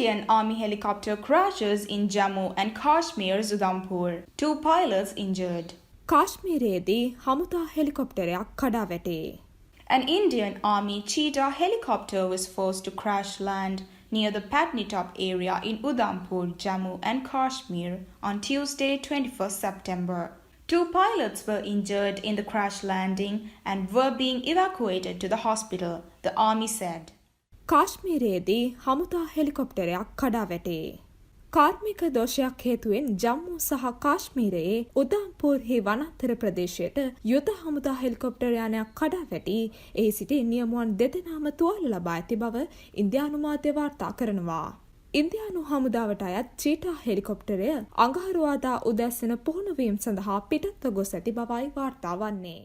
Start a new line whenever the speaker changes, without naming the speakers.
Indian Army helicopter crashes in Jammu and Kashmir, Udhampur. 2 pilots injured.
කාශ්මීරයේදී හමුදා හෙලිකොප්ටරයක් කඩා වැටේ.
An Indian Army Cheetah helicopter was forced to crash land near the Patnitop area in Udhampur, Jammu and Kashmir on Tuesday, 21st September. 2 pilots were injured in the crash landing and were being evacuated to the hospital, the army said.
කාශ්මීරයේදී හමුදා හෙලිකොප්ටරයක් කඩා වැටේ. කාර්මික දෝෂයක් හේතුවෙන් ජම්මු සහ කාශ්මීරයේ උදම්පූර්හි වනාන්තර ප්‍රදේශයට යුද හමුදා හෙලිකොප්ටර් යානයක් කඩා වැටි එහි සිටි නියමුවන් දෙදෙනාම තුවාල ලබා ඇති බව ඉන්දියානු මාධ්‍ය වාර්තා කරනවා. ඉන්දියානු හමුදාවට අයත් චීටා හෙලිකොප්ටරය අඟහරුවාදා උදැසන පුහුණුවීම් සඳහා පිටත්ව ගොස් ඇති බවයි වාර්තා වන්නේ.